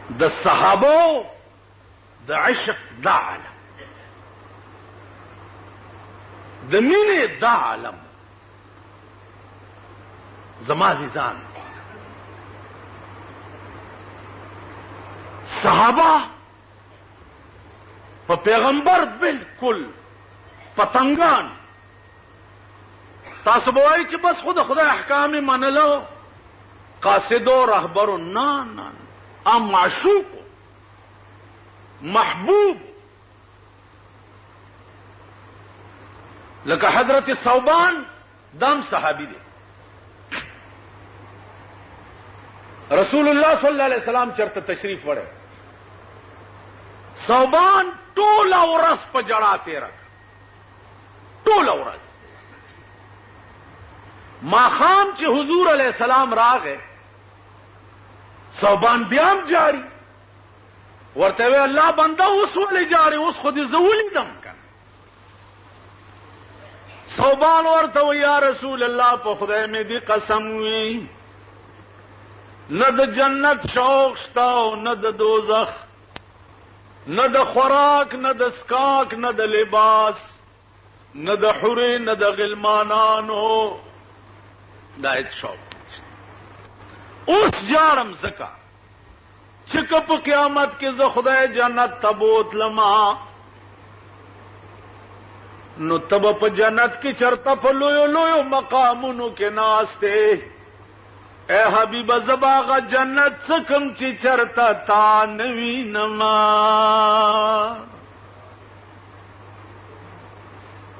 د صحابو د عشق دا عالم، د مینې دا عالم. زما عزیزان، صحابه په پیغمبر بالکل پتنګان. تاسو به وایئ چې بس خود خدای احکام یې منلو، قاصد و رهبر. نه نه، ام معشوق محبوب. لکه حضرت ثوبان دام صحابی دی. رسول الله صلی الله علیه وسلم چرته تشریف وړی، ثوبان ټوله ورځ په جړا تېره کړه، ټوله ورځ. ماښام چې حضور علیه السلام راغی، ثوبان بیا هم جاری. ورته وی الله بنده اوس ولې جاری؟ اوس خو دې زه ولیدم کنه. ثوبان ورته وی یا رسول الله په خدای مې دې قسم وی، نه د جنت شوق شته او نه د دوزخ، نه د خوراک نه د سکاک نه د لباس، نه د حورې نه د غلمانانو، دا هیڅ شوق نشته. اوس جارم زکا چې که په قیامت کې زه خدای جنت ته بوتلما، نو ته به په جنت کې چرته په لویو لویو مقامونو کې ناسته. اے حبیبه زه به هغه جنت څکم چې چرته تا نه وینما.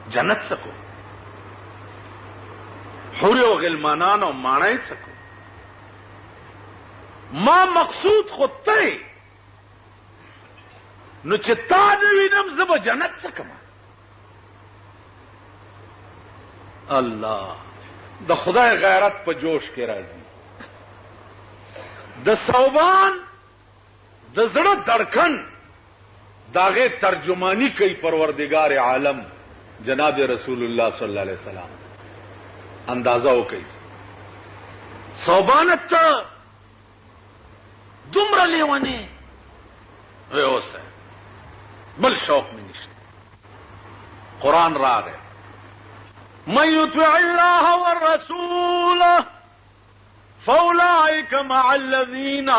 جنت څکو، حورې او غلمانان او ماڼۍ څکو. ما مقصود خود ته، نو چې تا نه وینم زه به جنت څکم. الله د خدای غیرت په جوش کې راځي. د ثوبان د زړه دړکن داغه ترجمانی کوي پروردگار عالم جناب رسول الله صلی الله علیه وسلم. اندازه وکړئ ثوبان ته دومره لیونی وی اوسه، بل شوق مې نشته. قرآن راغی من يطع الله والرسول فأولئك مع الذين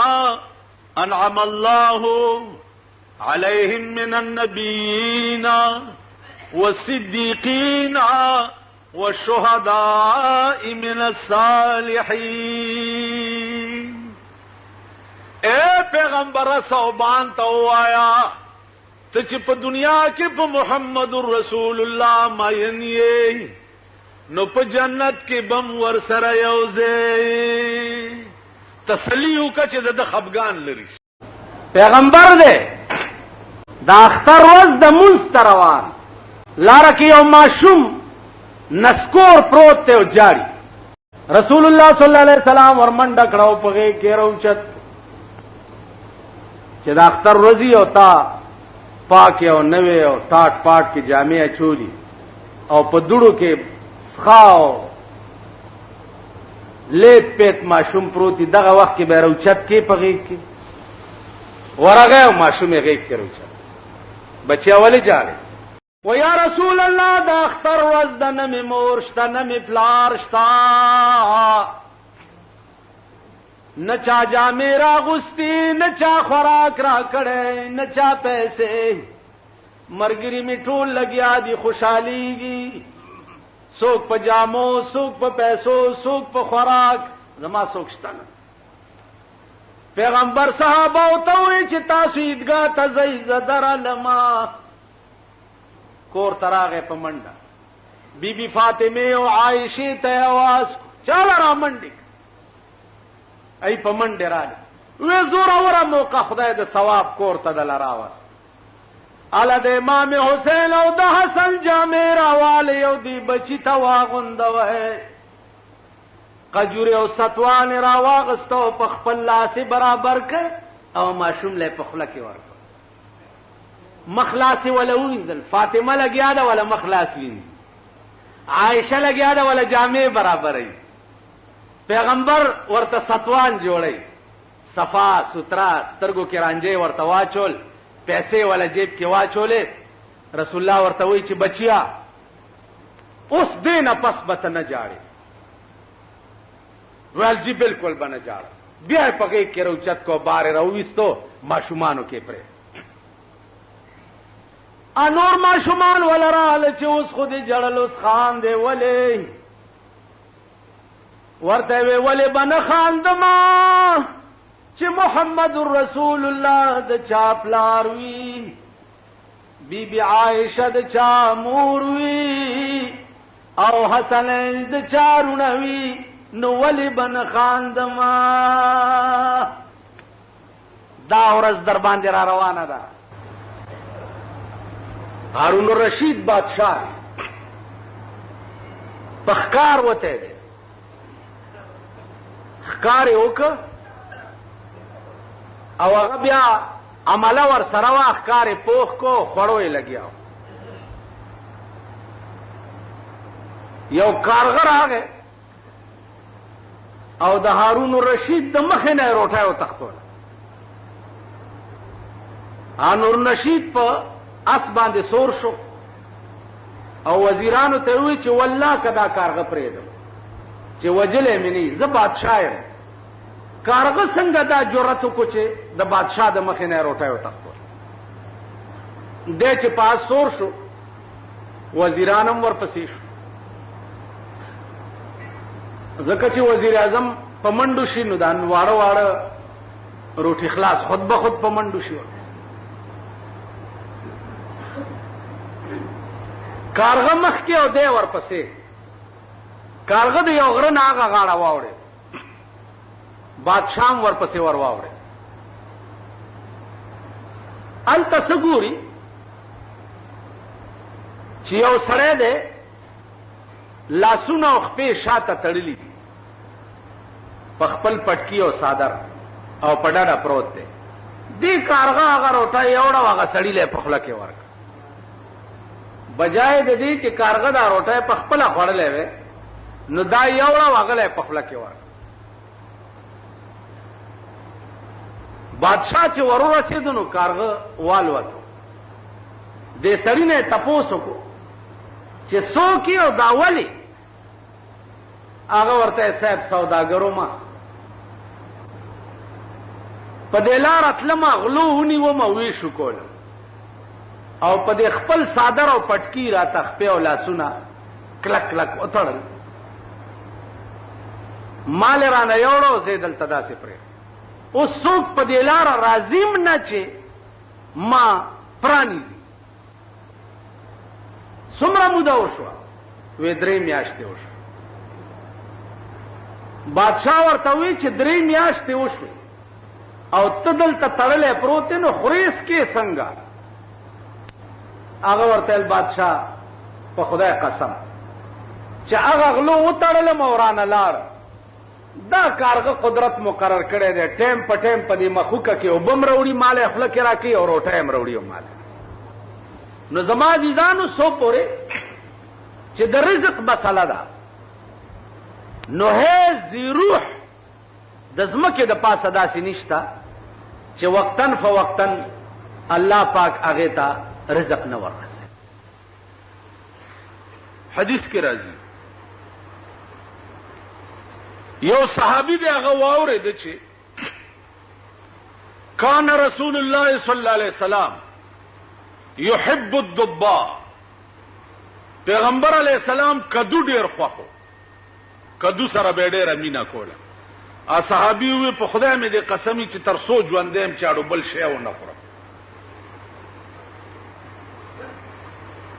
أنعم الله عليهم من النبيين والصديقين والشهداء من الصالحين. اے پیغمبر ثوبان ته وایا ته چې په دنیا کې په محمد رسول الله ماین یې، نو په جنت کې بم ور سره یوځې. تسلی وکړه چې د خفګان لري. پیغمبر دی د اختر ورځ د مونځ ته روان، لاره کې یو ماشوم نسکور پروت دی او جاری. رسول الله صلی الله علیه وسلم ورمنډه کړه او په غېږ کې راوچت چې د اختر ورځي او تا پاک او نوې او ټاټ پاټ کې جامې اچولي او په دوړو کې سخاو لیت پیت ماشوم پروتی. دغه وخت کې به راوچت کې په غېږ کې ورغی او ماشوم یې غېږ کې راوچت. بچیا ولې جاړي؟ و یا رسول الله د اختر ورځ ده، نه مې مور شته نه مې پلار شته، نه چا جامې راغوستي، نه چا خوراک را کړی، نه چا پیسې. ملګري مې ټول لګیا دي خوشحالیږي، څوک په جامو، څوک په پیسو، څوک په خوراک، زما څوک شته نه. پیغمبر صحابه ته وایي چې تاسو عیدګاه ته ځئ، زه درالما. کور ته راغی په منډه، بی بی فاطمه او عایشې ته اواز چاله را منډې ای په منډې راغی. وی زوروره موقع خدای د ثواب کور ته دله راوست. اله د امام حسین او د حسن جامې راوالی او دی بچي ته واغوندوی. قجورې او ستوانې راواغسته او په خپل لاسې برابر کړ او ماشوم لی په خوله کې ورکړ. مخلاص ولا وینځل، فاطمه لګیا ده ولا مخلاص وینځي، عائشه لګیا ده ولا جامې برابرې. پیغمبر ورته ستوان جوړی، صفا سترا سترګو کې رانجې ورته واچول، پیسې ولا جیب کې واچولې. رسول الله ورته وایي چې بچیا اوس دې نه پس به ته نه جاړې. ویل جی بالکل به نه جاړه. بیا یې په غېږ کې راوچت کو، بار یې راوویستو، ماشومانو کې پرې. نور ماشومان ولا راغله چې اوس خو دې جړل، اوس خاندې ولې؟ ورته وی ولې به نه خاندما چې محمد رسول الله د چا پلار وي، بی بی عائشه د چا مور وي، او حسن د چا رونه وي، نو ولې به نه خاندما؟ دا ورځ در باندې را روانه ده. هارون الرشید بادشاہ په ښکار وته دی، ښکار یې وکړ او هغه بیا عمله ور سره وه، ښکار یې پوخ کو، خوړو یې لګیا. یو کارغه راغی او د هارون الرشید د مخې نه یې روټۍ وتښتوله. هارون الرشید په اس باندې سور شو او وزیرانو ته وی چې والله کدا کارغه پرېږدم چې وجلې مې نه، زه بادشاه یم. کارغه څنګه دا جرأت وکړو چې د بادشاه د مخې نه روټۍ وتښتول؟ دی چې پاس سور شو، وزیران هم ورپسې شو، ځکه چې وزیر اعظم په منډو شي نو دا واړه واړه روټي خلاص خود به خود په منډو شي. کارغه مخکې او دی ورپسې. کارغه د یو غره نه هغه غاړه واوړې، بادشاه هم ورپسې ور واوړې. هلته څه ګوري چې یو سړی دی، لاسونه او خپې شاته تړلي دي، په خپل پټکي او صادر او په ډډه پروت دی. دې کارغه هغه روټۍ یوړه او هغه سړي له په خوله کې ورکړه. بجای د دې چې کارغه دا روټۍ په خپله خوړلې وې، نو دا یوړه او هغه له په خوله کې ورکړه. بادشاه چې ور ورسېدو نو کارغه والوتو. دې سړي نه یې تپوس وکړو چې څوک یې او دا ولې؟ هغه ورته یې صاحب سوداګرو ما په دې لاره تلمه، غلو ونیومه، ویشو کولم او په دې خپل صادر او پټکي راته خپې او لاسونه کلک کلک وتړل. مال یې رانه یوړو، زه یې دلته داسې پرېږدم. اوس څوک په دې لاره راځي م نه چې ما پرانیزي. څومره موده وشوه؟ وی 3 میاشتې وشوه. بادشاه ورته وی چې 3 میاشتې وشوې او ته دلته تړلی پروت یې، نو خورېس کې څنګه؟ هغه ورته ویل بادشاه په خدای قسم چې هغه غلو وتړلم او رانه لاړ. دا کارغه قدرت مقرر کړی دی، ټیم په ټیم په دې مخوکه کې اوبه م راوړي، مال یې خوله کې راکوي او روټۍ م راوړي او مال. نو زما عزیزانو څو پورې چې د رزق مسله ده، نو هیڅ روح د ځمکې د پاسه داسې نشته چې وقتاً فوقتاً الله پاک هغې ته رزق نه وررسوي. حدیث کې راځي یو صحابي دی، هغه واورېده چې کان رسول الله صلی الله علیه وسلم یحب الدباء، پیغمبر علیہ السلام کدو ډیر خوښو، کدو سره به ډیره مینه کوله. صحابي وی په خدای مې دې قسمی چې تر څو ژوندی یم چاړو بل شی ونه خورم.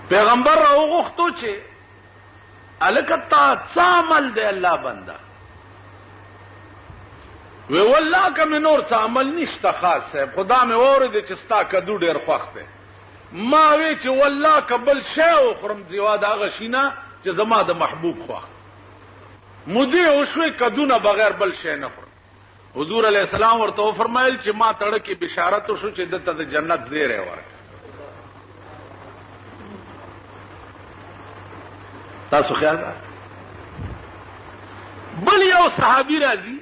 پیغمبر راوغوښتو چې هلکه تا څه عمل دی الله بنده؟ وی والله که مې نور څه عمل نشته خاص صاحب، خدا مې واورېدې چې ستا کدو ډېر خوښ دی. ما وی چې والله که بل شی وخورم زیوا د هغه شي نه چې زما د محبوب خوښ. مودې وشوې کدو نه بغیر بل شی نه خورم. حضور علیه السلام ورته وفرمایل چې ما تړه کې بشارت وشو چې دته د جنت زیری ورکړه. تاسو خیال ده؟ بل یو صحابي راځي،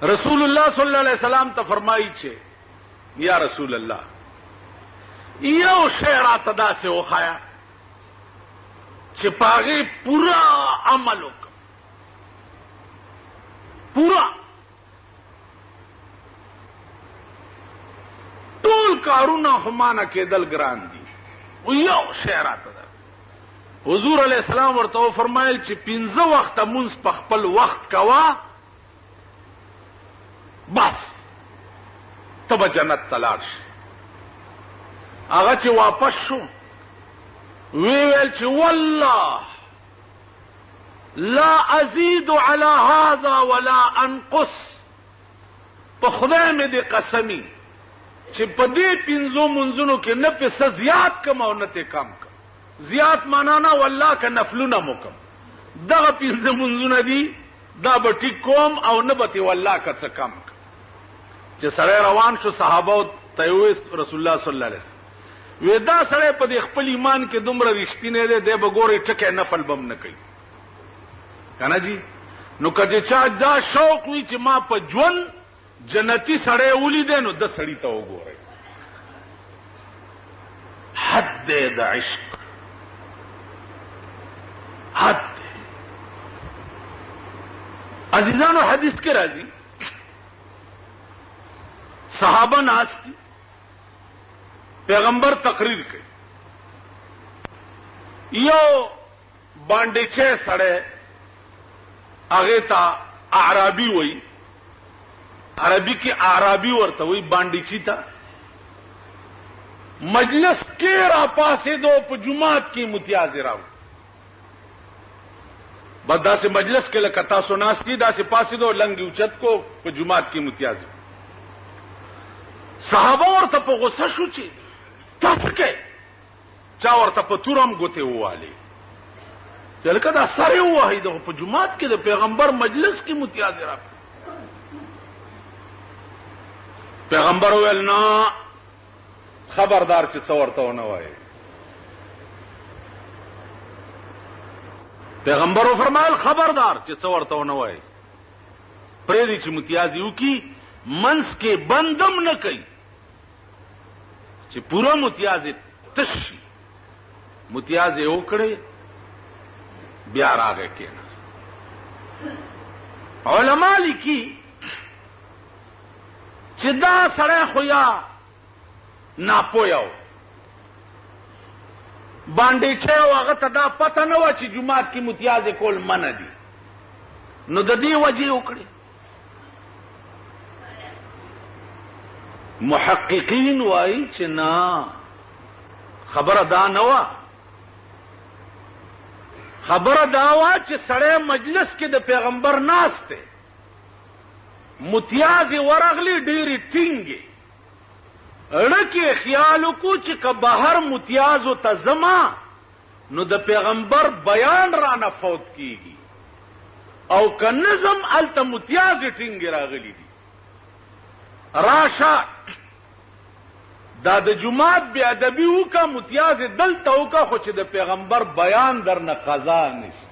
رسول الله صلی الله علیه وسلم ته فرمایي چې یا رسول الله یو شی راته داسې وښایه چې په هغې پوره عمل وکړم، پوره ټول کارونه خو مانه کېدل ګران دي، خو یو شی راته ده. حضور علیه السلام ورته وفرمایل چې 5 وخته مونځ په خپل وخت کوه، بس ته به جنت ته لاړ شې. هغه چې واپس شو ویل چې والله لا ازید علی هذا ولا انقص، په خدای مې دې قسمی چې په دې 5 منځونو کې نه په څه زیات کم او نه ته کم کم. زیات معنا نه والله که نفلونه مو کم، دغه 5 منځونه دي دا به ټیک کوم او نه به تی والله که څه کم کم. چې سړی روان شو صحابه ته وویل رسول الله صلی الله علیه وسلم وی دا سړی په دې خپل ایمان کې دومره رښتینی دی، دی به ګورې ټکی نفل به هم نه کوي که نه جي. نو که چا دا شوق وي چې ما په ژوند جنتی سړی ولیدی نو د سړي ته وګورئ. حد دی د عشق، حد دی. عزیزانو حدیث کې راځي صحابه ناست دي، پیغمبر تقریر کوي، یو باندېچی سړی هغې ته اعرابي وایي، عربي کې اعرابي ورته وایي باندېچي ته. مجلس کې را پاسېدو، په جومات کې متیازې راو، بس داسې مجلس کې لکه تاسو ناست دي داسې پاسېدو، لنګ اوچت کو، په جومات کې متیازې. صحابه ورته په غصه شو چې تا څه کوې؟ چا ورته په توره هم ګوتې ووهلې چې لکه دا سر یې ووهئ، دغه په جومات کې د پیغمبر مجلس کې متیازې راکړه. پیغمبر وویل نه، خبردار چې څه ورته ونه وایې. پیغمبر وفرمایل خبردار چې څه ورته ونه وایې، پرېږدي چې متیازې وکړي، منځ کې بندم نه کوي چې پوره متیازې تش شي. متیازې وکړې، بیا راغی کېناست. علما لیکي چې دا سړی خو یا ناپویه و، باندېچی و، هغه ته دا پته نه وه چې جومات کې متیازې کول منع دي، نو د دې وجې وکړې. محققین وایي چې نه، خبره دا نه وه، خبره دا وه چې سړی مجلس کې د پیغمبر ناست دی، متیازې ورغلې ډېرې ټینګې، اړه خیال وکړو چې که بهر متیازو ته ځما نو د پیغمبر بیان رانه فوت کیږي، او که نه ځم هلته متیازې ټینګې راغلي دي. راشه دا د جومات بې ادبي وکړه، متیازې دلته وکړه، خو چې د پیغمبر بیان در نه قضا نشي.